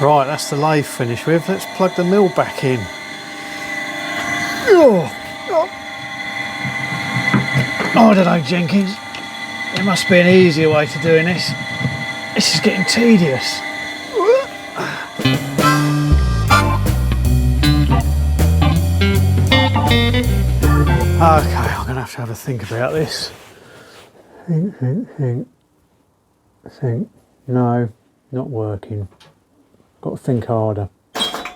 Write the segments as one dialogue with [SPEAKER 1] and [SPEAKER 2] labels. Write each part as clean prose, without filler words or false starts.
[SPEAKER 1] Right, that's the lathe finished with. Let's plug the mill back in. Oh, I don't know, Jenkins. There must be an easier way to doing this. This is getting tedious. Okay, I'm going to have a think about this. Think. No, not working. Got to think harder.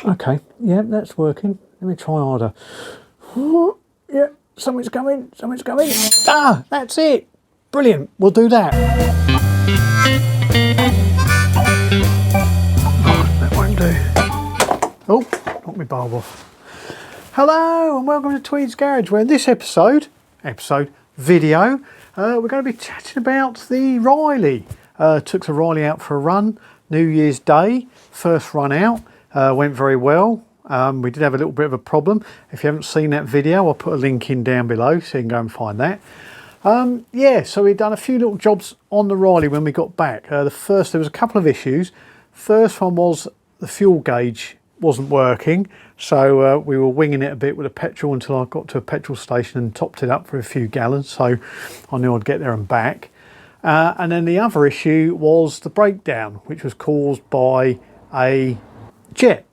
[SPEAKER 1] Okay, yeah, that's working. Let me try harder. Yeah, something's coming. Ah, that's it. Brilliant, we'll do that. Oh, that won't do. Oh, knocked my bulb off. Hello and welcome to Tweed's Garage, where in this video, we're going to be chatting about the Riley. Took the Riley out for a run, New Year's Day, first run out, went very well. We did have a little bit of a problem. If you haven't seen that video, I'll put a link in down below so you can go and find that. Yeah, so we've done a few little jobs on the Riley when we got back. There was a couple of issues. First one was the fuel gauge wasn't working, so we were winging it a bit with the petrol until I got to a petrol station and topped it up for a few gallons, so I knew I'd get there and back. And then the other issue was the breakdown, which was caused by a jet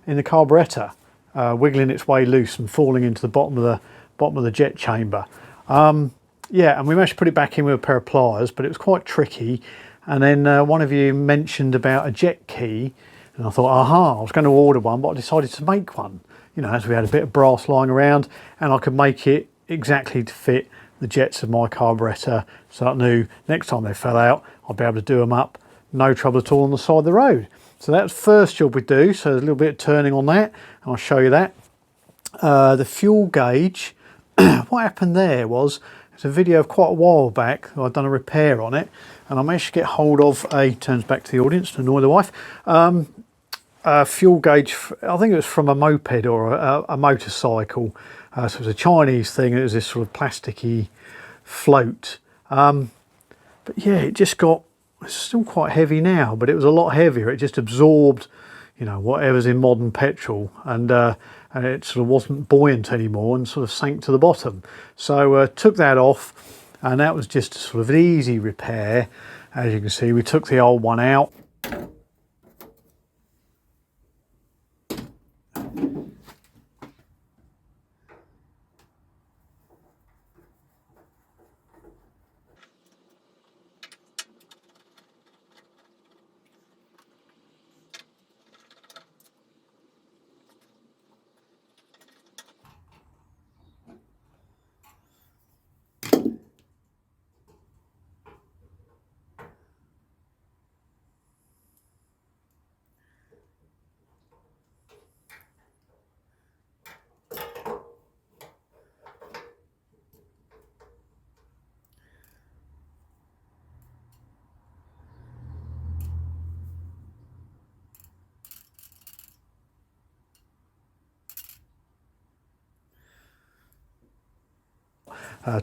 [SPEAKER 1] in the carburetor wiggling its way loose and falling into the bottom of the jet chamber. Yeah, and we managed to put it back in with a pair of pliers, but it was quite tricky. And then one of you mentioned about a jet key, and I thought, aha, I was going to order one, but I decided to make one. You know, as we had a bit of brass lying around, and I could make it exactly to fit the jets of my carburetor, so I knew next time they fell out, I'd be able to do them up, no trouble at all on the side of the road. So that's the first job we do, so there's a little bit of turning on that, and I'll show you that. The fuel gauge, what happened there was, it's a video of quite a while back, I'd done a repair on it, and I managed to get hold of turns back to the audience to annoy the wife, a fuel gauge, I think it was from a moped or a motorcycle. So it was a Chinese thing, it was this sort of plasticky float. But yeah, it's still quite heavy now, but it was a lot heavier. It just absorbed, you know, whatever's in modern petrol, and it sort of wasn't buoyant anymore and sort of sank to the bottom. So took that off, and that was just sort of an easy repair. As you can see, we took the old one out.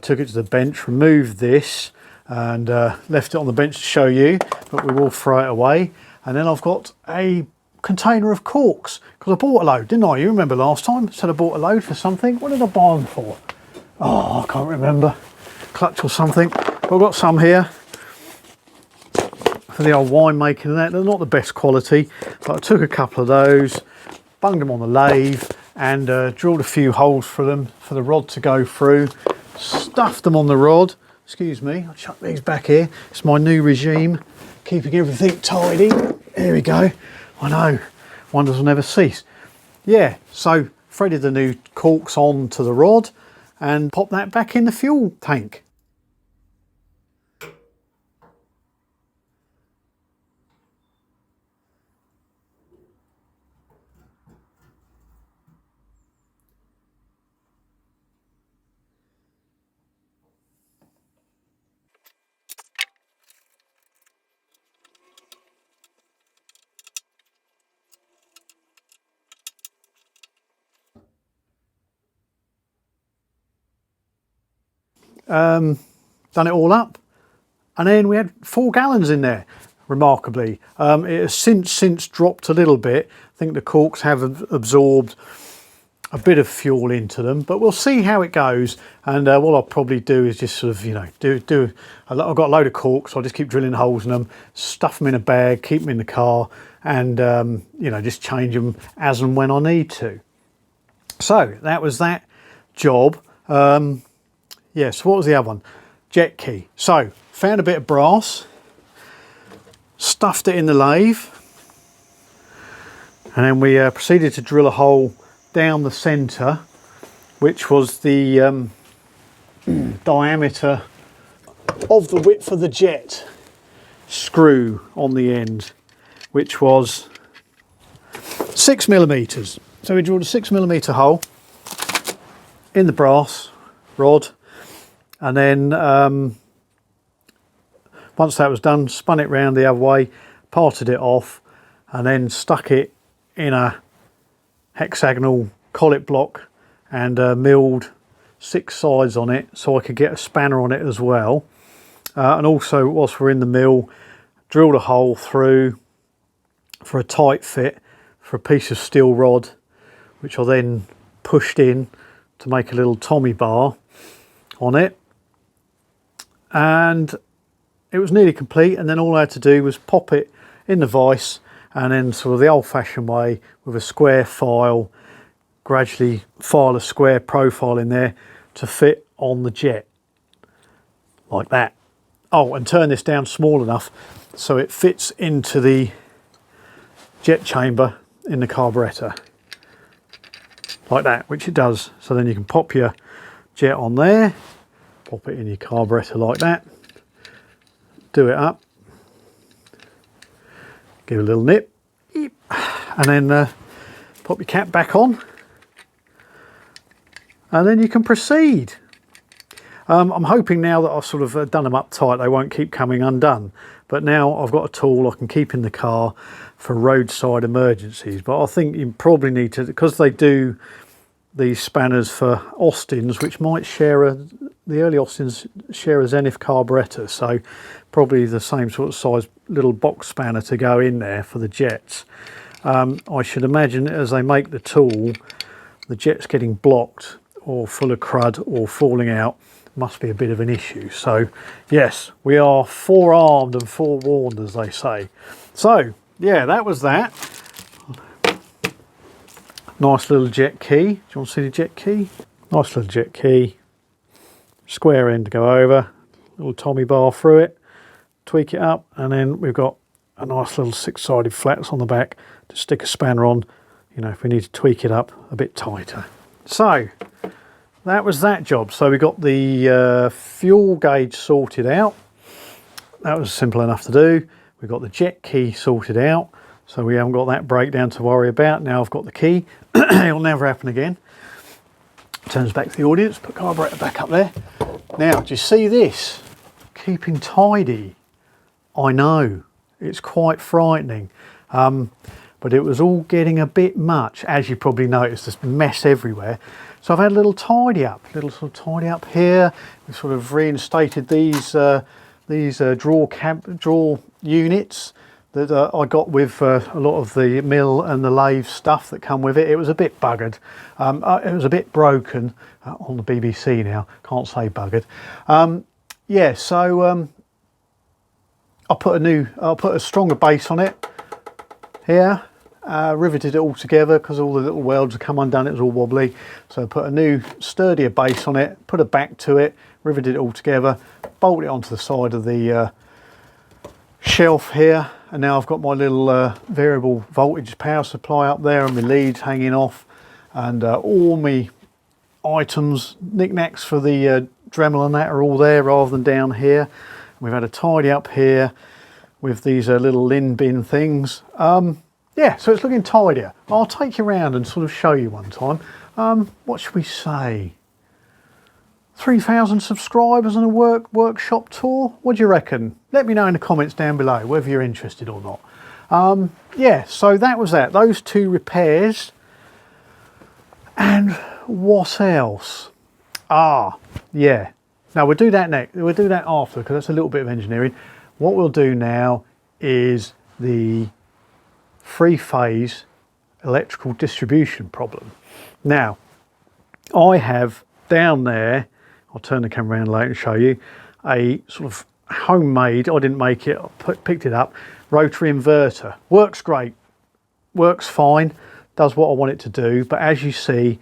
[SPEAKER 1] Took it to the bench, removed this, and left it on the bench to show you, but we will throw it away. And then I've got a container of corks, because I bought a load, didn't I? You remember last time? Said I bought a load for something. What did I buy them for? Oh, I can't remember. Clutch or something. But I've got some here for the old wine making and that. They're not the best quality, but I took a couple of those, bunged them on the lathe, and drilled a few holes for them for the rod to go through. Stuffed them on the rod. Excuse me, I'll chuck these back here. It's my new regime, keeping everything tidy. There we go. I know, wonders will never cease. Yeah, so threaded the new corks on to the rod and popped that back in the fuel tank. Done it all up, and then we had 4 gallons in there. remarkably. It has since dropped a little bit. I think the corks have absorbed a bit of fuel into them, but we'll see how it goes. And what I'll probably do is just sort of, you know, I've got a load of corks, so I'll just keep drilling holes in them, stuff them in a bag, keep them in the car, and you know, just change them as and when I need to. So that was that job. Yeah, so what was the other one? Jet key. So found a bit of brass, stuffed it in the lathe, and then we proceeded to drill a hole down the centre, which was the diameter of the width of the jet screw on the end, which was 6mm. So we drilled a 6mm hole in the brass rod, and then once that was done, spun it round the other way, parted it off, and then stuck it in a hexagonal collet block and milled 6 sides on it so I could get a spanner on it as well. And also, whilst we're in the mill, drilled a hole through for a tight fit for a piece of steel rod, which I then pushed in to make a little Tommy bar on it. And it was nearly complete, and then all I had to do was pop it in the vise, and then sort of the old-fashioned way with a square file, gradually file a square profile in there to fit on the jet, like that. Oh, and turn this down small enough so it fits into the jet chamber in the carburetor, like that, which it does. So then you can pop your jet on there, pop it in your carburetor like that, do it up, give it a little nip, and then pop your cap back on, and then you can proceed. I'm hoping now that I've sort of done them up tight, they won't keep coming undone. But now I've got a tool I can keep in the car for roadside emergencies. But I think you probably need to, because they do these spanners for Austins, which might share the early Austins share a Zenith carburetor, so probably the same sort of size little box spanner to go in there for the jets. I should imagine as they make the tool, the jet's getting blocked or full of crud or falling out must be a bit of an issue. So yes, we are forearmed and forewarned, as they say. So yeah, that was that. Nice little jet key. Do you want to see the jet key? Nice little jet key. Square end to go over. Little Tommy bar through it. Tweak it up, and then we've got a nice little 6-sided flats on the back to stick a spanner on, you know, if we need to tweak it up a bit tighter. So that was that job. So we got the fuel gauge sorted out. That was simple enough to do. We've got the jet key sorted out, so we haven't got that breakdown to worry about. Now I've got the key. It'll never happen again. Turns back to the audience, put carburetor back up there. Now, do you see this? Keeping tidy. I know, it's quite frightening. But it was all getting a bit much, as you probably noticed, there's mess everywhere. So I've had a little tidy up, here. We've sort of reinstated these drawer units that I got with a lot of the mill and the lathe stuff that come with it. It was a bit buggered. It was a bit broken on the BBC now. Can't say buggered. Yeah, so I'll put a stronger base on it here. Riveted it all together because all the little welds had come undone. It was all wobbly, so I put a new sturdier base on it, put a back to it, riveted it all together, bolted it onto the side of the shelf here, and now I've got my little variable voltage power supply up there and my leads hanging off, and all my items, knickknacks for the Dremel and that are all there rather than down here. We've had a tidy up here with these little lin bin things. Yeah, so it's looking tidier. I'll take you around and sort of show you one time. What should we say? 3,000 subscribers and a workshop tour? What do you reckon? Let me know in the comments down below whether you're interested or not. Yeah, so that was that. Those 2 repairs. And what else? Yeah. Now we'll do that next. We'll do that after, because that's a little bit of engineering. What we'll do now is the three-phase electrical distribution problem. Now, I have down there, I'll turn the camera around later and show you, a sort of homemade, I didn't make it, I picked it up, rotary inverter. Works great, works fine, does what I want it to do, but as you see,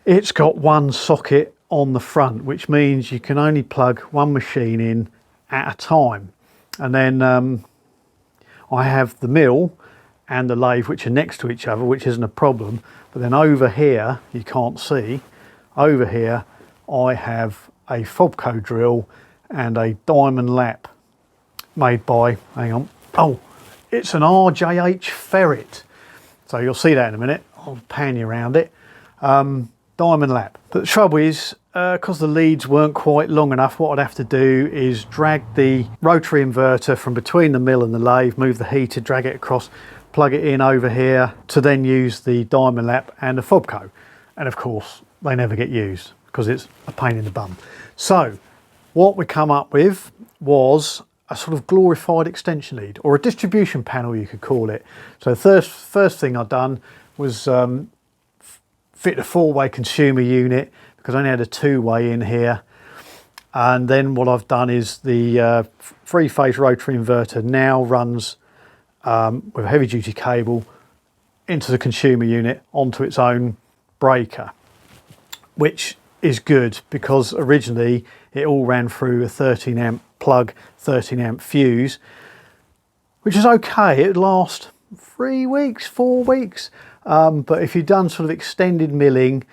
[SPEAKER 1] it's got one socket on the front, which means you can only plug one machine in at a time. And then I have the mill and the lathe which are next to each other, which isn't a problem. But then over here, you can't see, over here I have a Fobco drill and a diamond lap made by, hang on, oh, it's an RJH ferret. So you'll see that in a minute, I'll pan you around it. Diamond lap. But the trouble is, because the leads weren't quite long enough, what I'd have to do is drag the rotary inverter from between the mill and the lathe, move the heater, drag it across, plug it in over here to then use the diamond lap and the Fobco. And of course, they never get used because it's a pain in the bum. So what we come up with was a sort of glorified extension lead, or a distribution panel you could call it. So the first thing I'd done was fit a four-way consumer unit, because I only had a two-way in here. And then what I've done is the three-phase rotary inverter now runs with a heavy-duty cable into the consumer unit onto its own breaker, which is good because originally it all ran through a 13 amp plug, 13 amp fuse, which is okay. It'd last 3 weeks, 4 weeks. But if you've done sort of extended milling,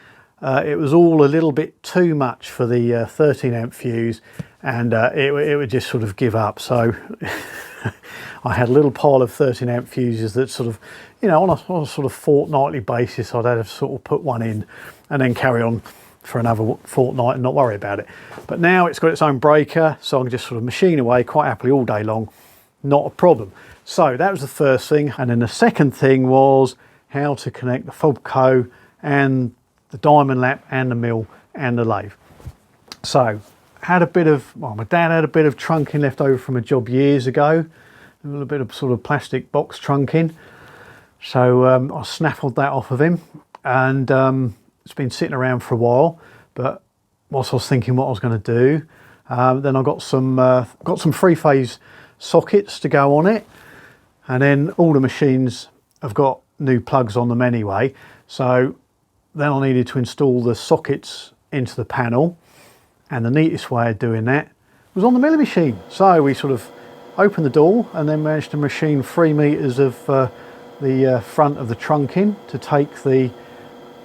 [SPEAKER 1] it was all a little bit too much for the 13 amp fuse, and it would just sort of give up. So I had a little pile of 13 amp fuses that sort of, you know, on a sort of fortnightly basis, I'd have to sort of put one in and then carry on for another fortnight and not worry about it. But now it's got its own breaker, so I can just sort of machine away quite happily all day long, not a problem. So that was the first thing. And then the second thing was how to connect the Fobco and the diamond lap and the mill and the lathe. So had a bit of, well, my dad had a bit of trunking left over from a job years ago, a little bit of sort of plastic box trunking. So I snaffled that off of him, and it's been sitting around for a while. But whilst I was thinking what I was going to do, then I got some three-phase sockets to go on it, and then all the machines have got new plugs on them anyway. So then I needed to install the sockets into the panel, and the neatest way of doing that was on the milling machine. So we sort of opened the door and then managed to machine 3 meters of the front of the trunking to take the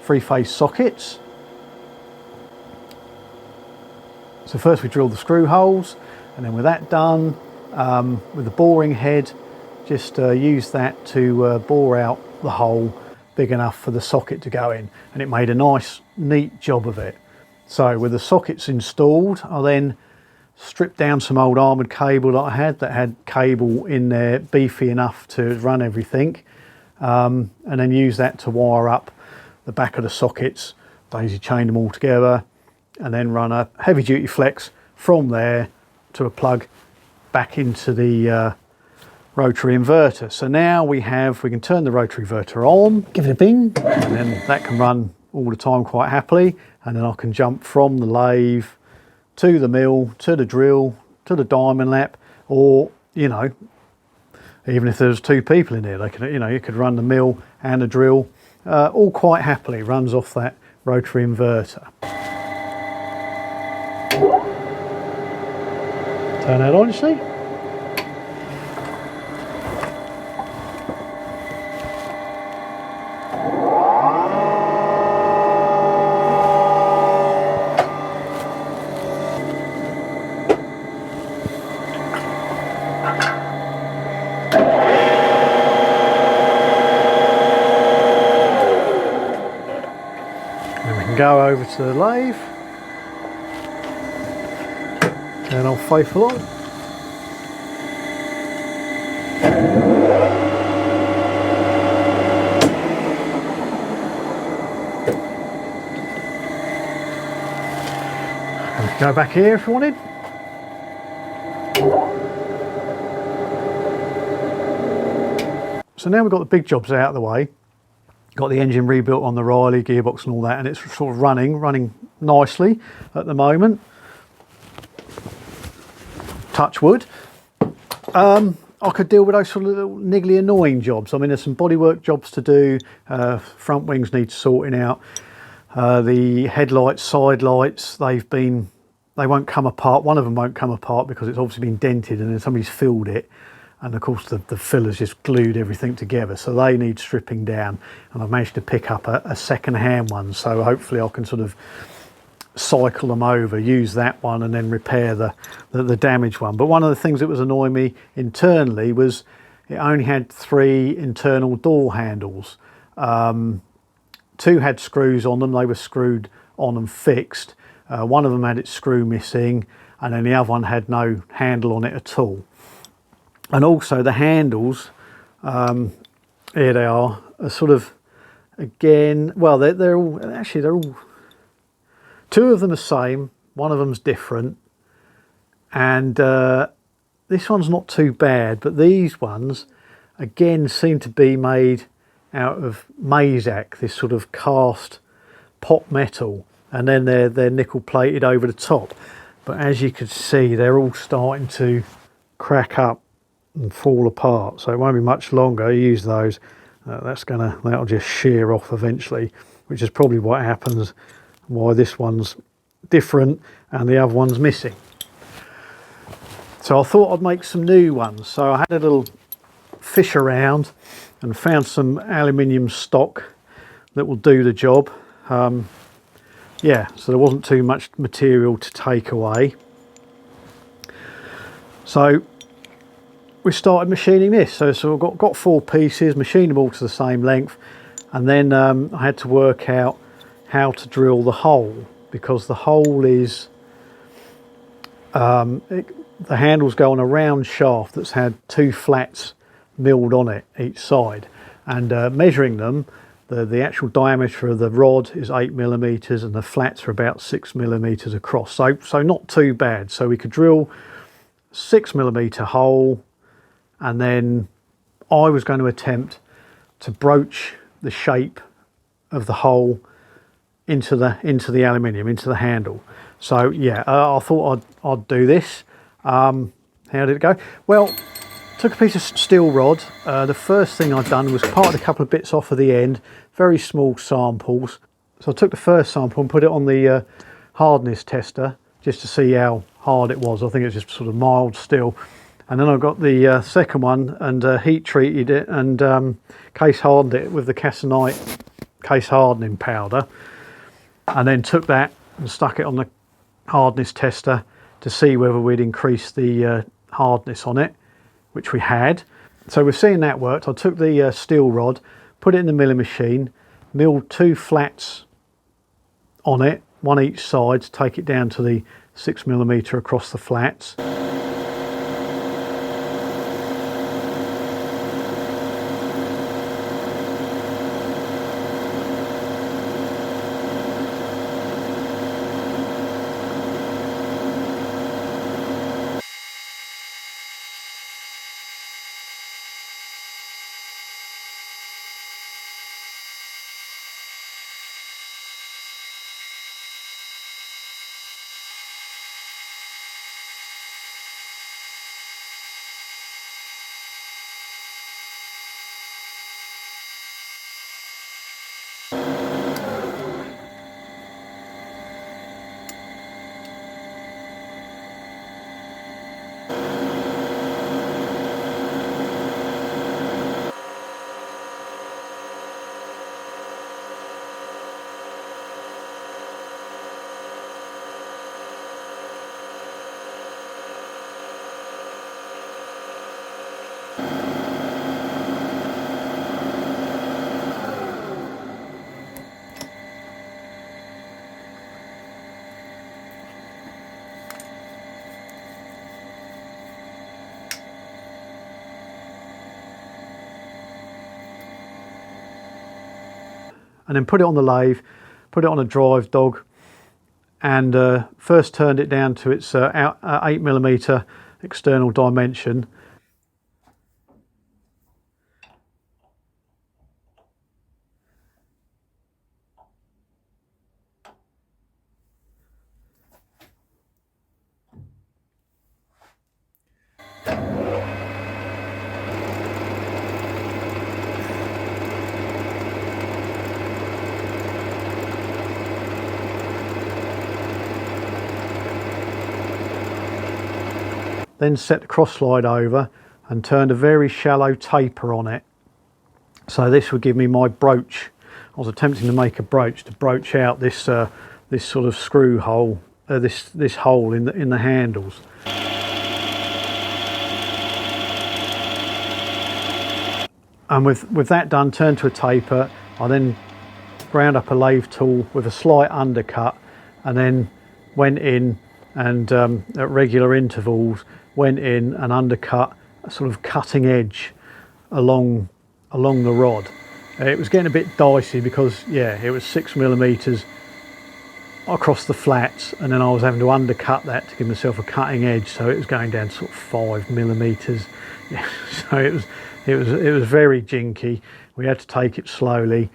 [SPEAKER 1] three-phase sockets. So first we drilled the screw holes, and then with that done, with the boring head, just used that to bore out the hole big enough for the socket to go in, and it made a nice neat job of it. So with the sockets installed, I then stripped down some old armoured cable that had cable in there beefy enough to run everything, and then used that to wire up the back of the sockets, daisy chained them all together, and then run a heavy duty flex from there to a plug back into the rotary inverter. So now we can turn the rotary inverter on, give it a bing, and then that can run all the time quite happily. And then I can jump from the lathe to the mill, to the drill, to the diamond lap, or, you know, even if there's 2 people in there, they can, you know, you could run the mill and the drill all quite happily. Runs off that rotary inverter. Turn that on, you see? Go over to the lathe, and I'll faithful on. And we can go back here if you wanted. so now we've got the big jobs out of the way, got the engine rebuilt on the Riley, gearbox and all that, and it's sort of running nicely at the moment. Touch wood. I could deal with those sort of little niggly annoying jobs. I mean, there's some bodywork jobs to do, front wings need sorting out, the headlights, side lights, they won't come apart. One of them won't come apart because it's obviously been dented and then somebody's filled it, and of course the filler's just glued everything together, so they need stripping down, and I've managed to pick up a second-hand one, so hopefully I can sort of cycle them over, use that one and then repair the damaged one. But one of the things that was annoying me internally was it only had 3 internal door handles. 2 had screws on them, they were screwed on and fixed. One of them had its screw missing, and then the other one had no handle on it at all. And also the handles, here they are sort of, again, well, they're all 2 of them are same, one of them's different, and this one's not too bad, but these ones again seem to be made out of Mazak, this sort of cast pot metal, and then they're nickel plated over the top. But as you can see, they're all starting to crack up and fall apart, so it won't be much longer. Use those, that'll just shear off eventually, which is probably what happens, why this one's different and the other one's missing. So I thought I'd make some new ones, so I had a little fish around and found some aluminium stock that will do the job. Yeah, so there wasn't too much material to take away, so we started machining this. So I've got 4 pieces, machined them all to the same length, and then I had to work out how to drill the hole, because the hole is the handles go on a round shaft that's had 2 flats milled on it each side, and measuring them, the actual diameter of the rod is 8mm and the flats are about 6mm across, so not too bad. So we could drill 6mm hole, and then I was going to attempt to broach the shape of the hole into the aluminium, into the handle. So yeah, I thought I'd do this. How did it go? Well, took a piece of steel rod. The first thing I'd done was parted a couple of bits off of the end, very small samples. So I took the first sample and put it on the hardness tester just to see how hard it was. I think it's just sort of mild steel. And then I got the second one and heat treated it and case hardened it with the Cassanite case hardening powder, and then took that and stuck it on the hardness tester to see whether we'd increase the hardness on it, which we had. So we're seeing that worked. I took the steel rod, put it in the milling machine, milled 2 flats on it, one each side, to take it down to the 6mm across the flats. And then put it on the lathe, put it on a drive dog, and first turned it down to its 8mm external dimension. then set the cross slide over and turned a very shallow taper on it. So this would give me my brooch. I was attempting to make a brooch to broach out this this sort of screw hole, this hole in the handles. And with that done, turned to a taper, I then ground up a lathe tool with a slight undercut, and then went in and at regular intervals went in and undercut a sort of cutting edge along the rod. It was getting a bit dicey because, yeah, it was 6mm across the flats, and then I was having to undercut that to give myself a cutting edge, so it was going down to sort of 5mm. Yeah, so it was very jinky. We had to take it slowly.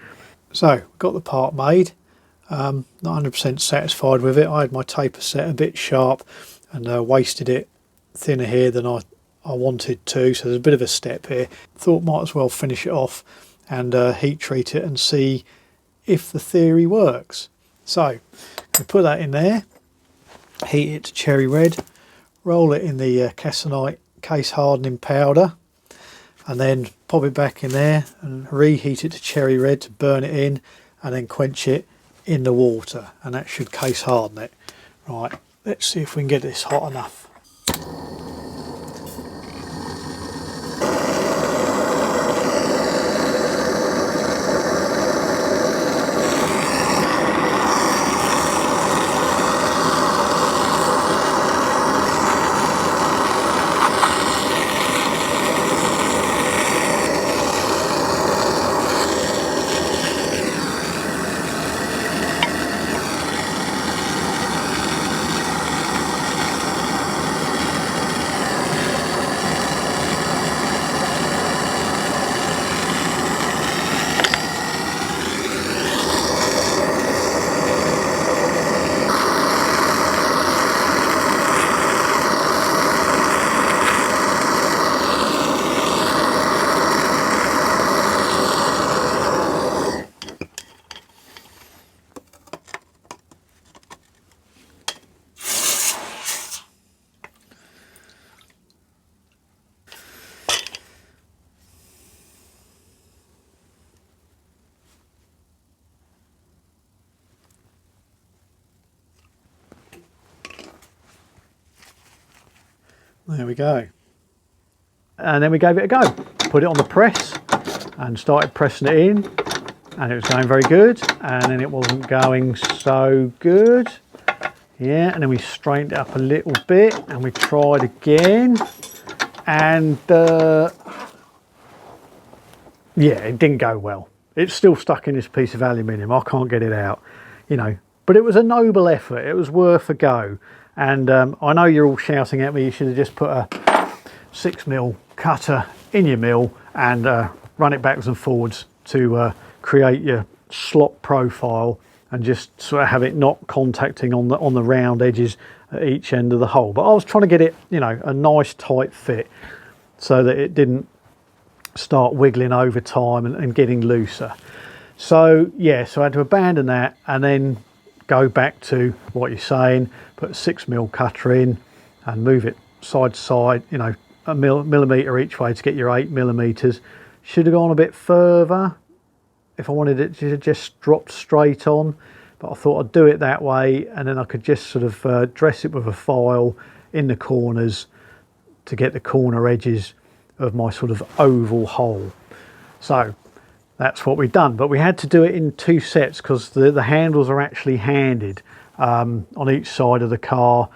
[SPEAKER 1] So got the part made. Not 100% satisfied with it. I had my taper set a bit sharp and wasted it thinner here than I wanted to, so there's a bit of a step here. Thought might as well finish it off and heat treat it and see if the theory works. So we put that in there, heat it to cherry red, roll it in the Cassinite case hardening powder, and then pop it back in there and reheat it to cherry red to burn it in, and then quench it in the water, and that should case harden it. Right, let's see if we can get this hot enough. There we go. And then we gave it a go. Put it on the press and started pressing it in, and it was going very good, and then it wasn't going so good. Yeah, and then we straightened it up a little bit and we tried again, and yeah, it didn't go well. It's still stuck in this piece of aluminium. I can't get it out, you know, but it was a noble effort. It was worth a go. And I know you're all shouting at me, you should have just put a 6mm cutter in your mill and run it backwards and forwards to create your slot profile, and just sort of have it not contacting on the round edges at each end of the hole. But I was trying to get it, you know, a nice tight fit so that it didn't start wiggling over time and getting looser. So yeah, so I had to abandon that and then go back to what you're saying, put a 6mm cutter in and move it side to side, you know, a millimetre each way to get your 8mm. Should have gone a bit further if I wanted it to just drop straight on, but I thought I'd do it that way, and then I could just sort of dress it with a file in the corners to get the corner edges of my sort of oval hole. So that's what we've done, but we had to do it in 2 sets because the handles are actually handed on each side of the car.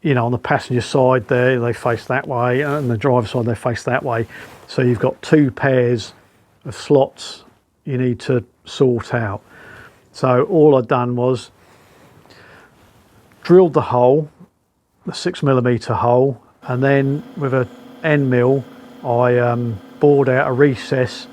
[SPEAKER 1] You know, on the passenger side there, they face that way, and the driver's side, they face that way. So you've got 2 pairs of slots you need to sort out. So all I'd done was drilled the hole, the 6mm hole, and then with a end mill, I bored out a recess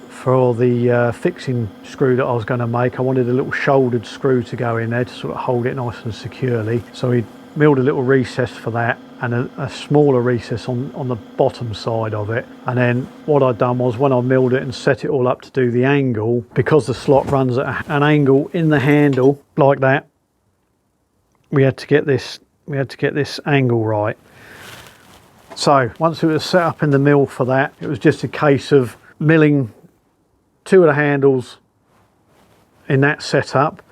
[SPEAKER 1] for the fixing screw that I was going to make. I wanted a little shouldered screw to go in there to sort of hold it nice and securely. So we milled a little recess for that, and a smaller recess on the bottom side of it. And then what I'd done was, when I milled it and set it all up to do the angle, because the slot runs at an angle in the handle like that, we had to get this we had to get this angle right. So once it was set up in the mill for that, it was just a case of milling 2 of the handles in that setup,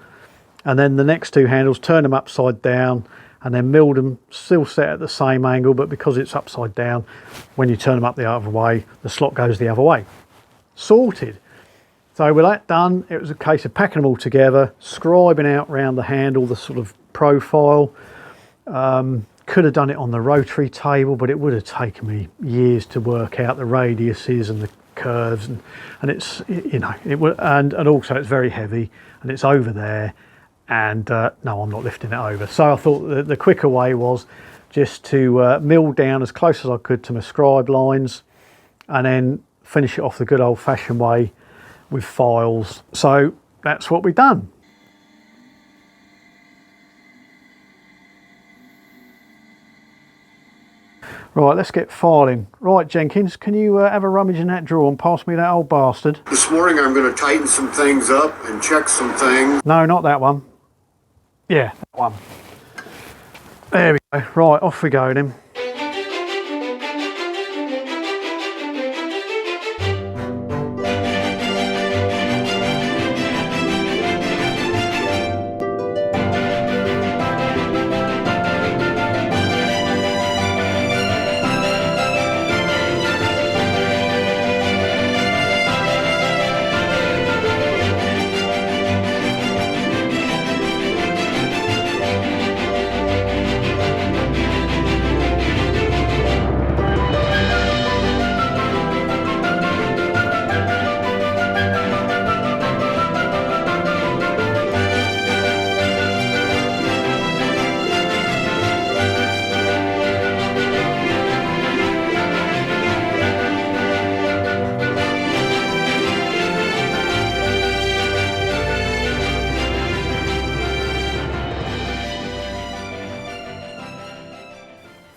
[SPEAKER 1] and then the next 2 handles, turn them upside down, and then milled them, still set at the same angle, but because it's upside down, when you turn them up the other way, the slot goes the other way. Sorted. So with that done, it was a case of packing them all together, scribing out round the handle the sort of profile. Could have done it on the rotary table, but it would have taken me years to work out the radiuses and the curves, and it's, you know, it would, and also it's very heavy and it's over there, and no, I'm not lifting it over. So I thought the quicker way was just to mill down as close as I could to my scribe lines, and then finish it off the good old-fashioned way with files. So that's what we've done. Right, let's get filing. Right, Jenkins, can you have a rummage in that drawer and pass me that old bastard?
[SPEAKER 2] This morning I'm going to tighten some things up and check some things.
[SPEAKER 1] No, not that one. Yeah, that one. There we go. Right, off we go then.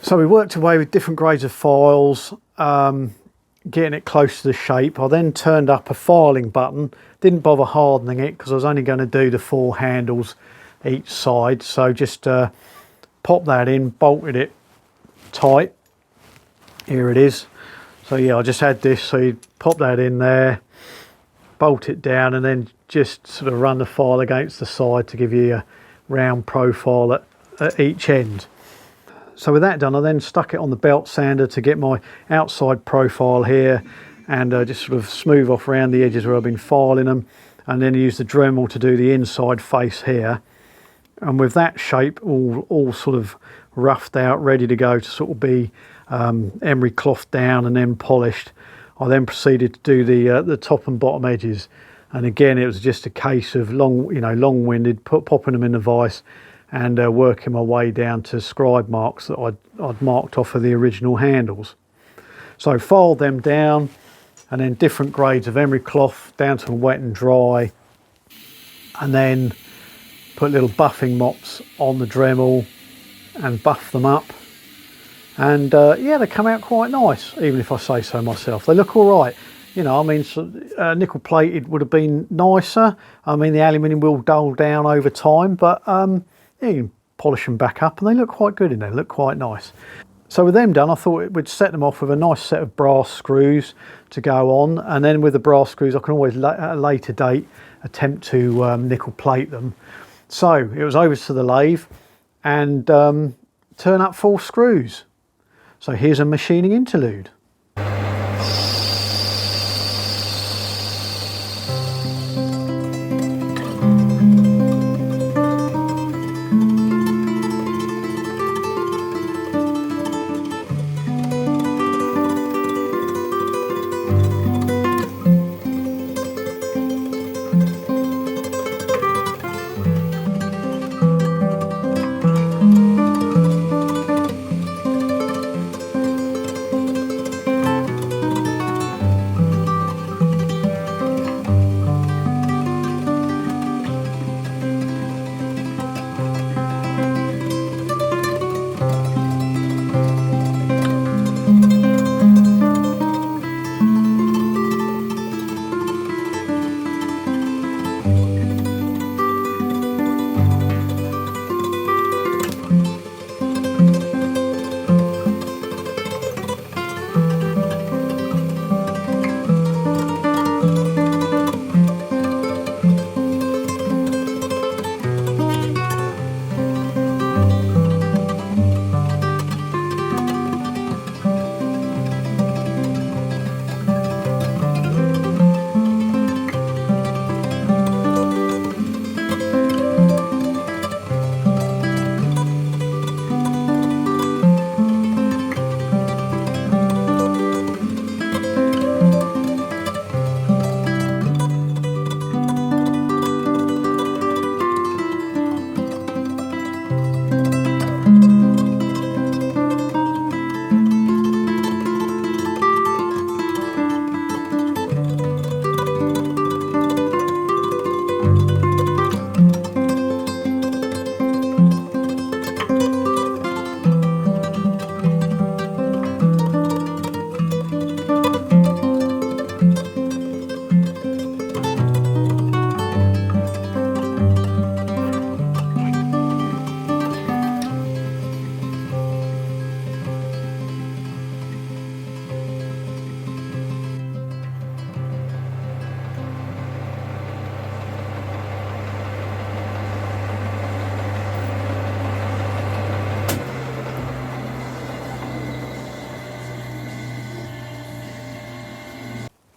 [SPEAKER 1] So we worked away with different grades of files, getting it close to the shape. I then turned up a filing button, didn't bother hardening it because I was only going to do the 4 handles each side. So just popped that in, bolted it tight. Here it is. So yeah, I just had this, so you pop that in there, bolt it down, and then just sort of run the file against the side to give you a round profile at each end. So with that done, I then stuck it on the belt sander to get my outside profile here, and just sort of smooth off around the edges where I've been filing them, and then use the Dremel to do the inside face here. And with that shape all sort of roughed out, ready to go to sort of be emery cloth down and then polished, I then proceeded to do the top and bottom edges. And again, it was just a case of long-winded, popping them in the vise and working my way down to scribe marks that I'd marked off of the original handles. So filed them down, and then different grades of emery cloth down to wet and dry, and then put little buffing mops on the Dremel and buff them up. And yeah, they come out quite nice, even if I say so myself. They look all right. You know, I mean, nickel plated would have been nicer. I mean, the aluminium will dull down over time, but yeah, you can polish them back up and they look quite good in there, look quite nice. So with them done, I thought we'd set them off with a nice set of brass screws to go on, and then with the brass screws I can always at a later date attempt to nickel plate them. So it was over to the lathe and turn up 4 screws. So here's a machining interlude.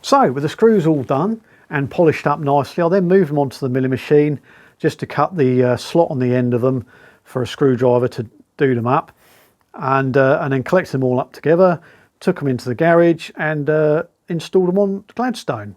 [SPEAKER 1] So with the screws all done and polished up nicely, I'll then move them onto the milling machine just to cut the slot on the end of them for a screwdriver to do them up, and then collect them all up together, took them into the garage and installed them on GLADSTONE.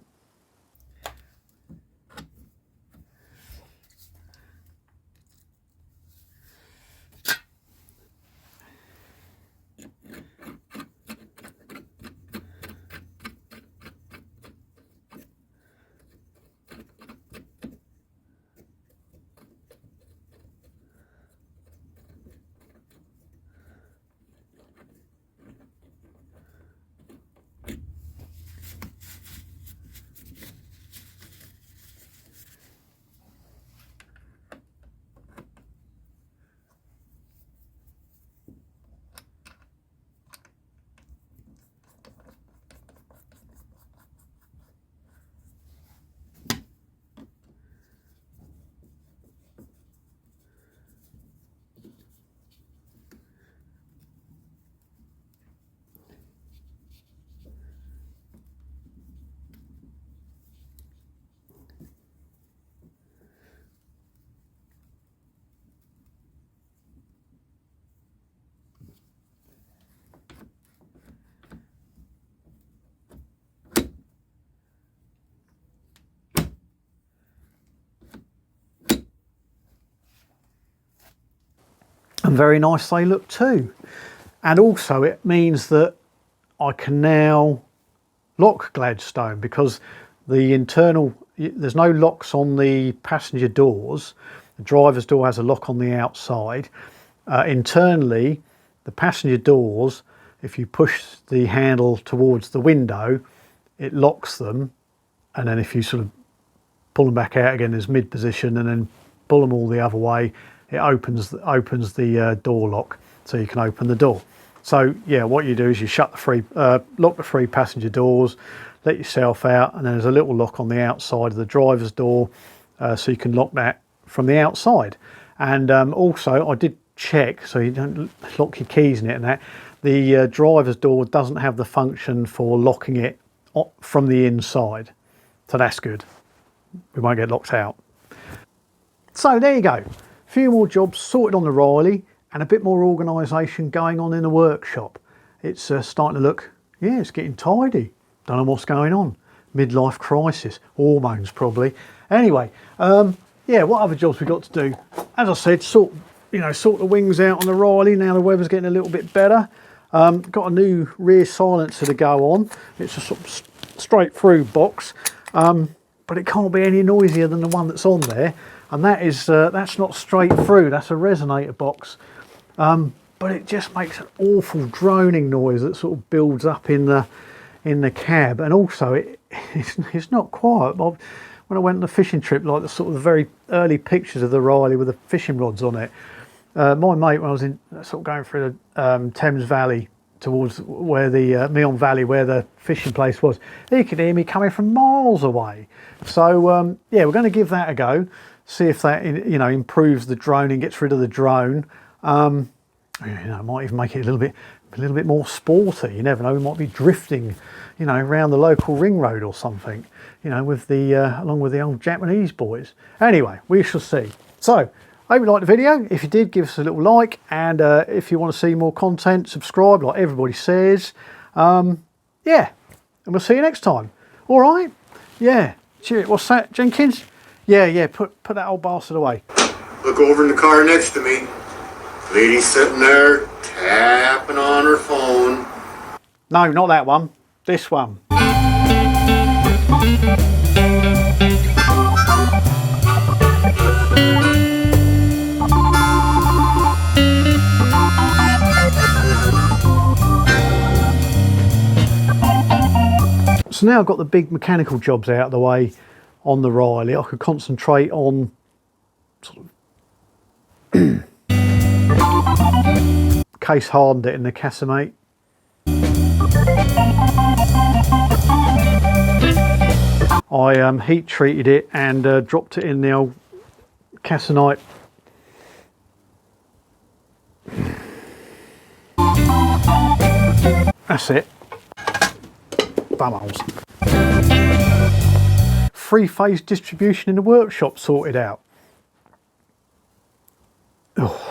[SPEAKER 1] And very nice they look too. And also it means that I can now lock GLADSTONE, because the internal, there's no locks on the passenger doors. The driver's door has a lock on the outside. Internally, the passenger doors, if you push the handle towards the window, it locks them, and then if you sort of pull them back out again as mid position and then pull them all the other way, it opens the door lock, so you can open the door. So yeah, what you do is you shut the lock the three passenger doors, let yourself out, and then there's a little lock on the outside of the driver's door, so you can lock that from the outside. And also I did check, so you don't lock your keys in it and that, the driver's door doesn't have the function for locking it from the inside, so that's good. We won't get locked out. So there you go. A few more jobs sorted on the Riley and a bit more organisation going on in the workshop. It's starting to look, yeah, it's getting tidy. Don't know what's going on. Midlife crisis, hormones probably. Anyway, yeah, what other jobs we got to do? As I said, sort the wings out on the Riley. Now the weather's getting a little bit better. Got a new rear silencer to go on. It's a sort of straight through box, but it can't be any noisier than the one that's on there. And that is that's not straight through, that's a resonator box, but it just makes an awful droning noise that sort of builds up in the cab. And also it's not quiet. When I went on a fishing trip, like the sort of the very early pictures of the Riley with the fishing rods on it, my mate, when I was in sort of going through the Thames Valley towards where the Meon Valley, where the fishing place was, he could hear me coming from miles away. So yeah, we're going to give that a go. See if that, you know, improves the droning, gets rid of the drone. You know, might even make it a little bit more sporty. You never know, we might be drifting, you know, around the local ring road or something, you know, with the along with the old Japanese boys. Anyway, we shall see. So, I hope you liked the video. If you did, give us a little like, and if you want to see more content, subscribe, like everybody says. Yeah, and we'll see you next time. All right? Yeah. Cheers. What's that, Jenkins? Yeah, put that old bastard away.
[SPEAKER 2] Look over in the car next to me. Lady's sitting there tapping on her phone.
[SPEAKER 1] No, not that one. This one. So now I've got the big mechanical jobs out of the way on the Riley, I could concentrate on sort of case hardened it in the Casamate. I heat treated it and dropped it in the old Casamate. That's it. Bumholes. three-phase distribution in the workshop sorted out. Oh.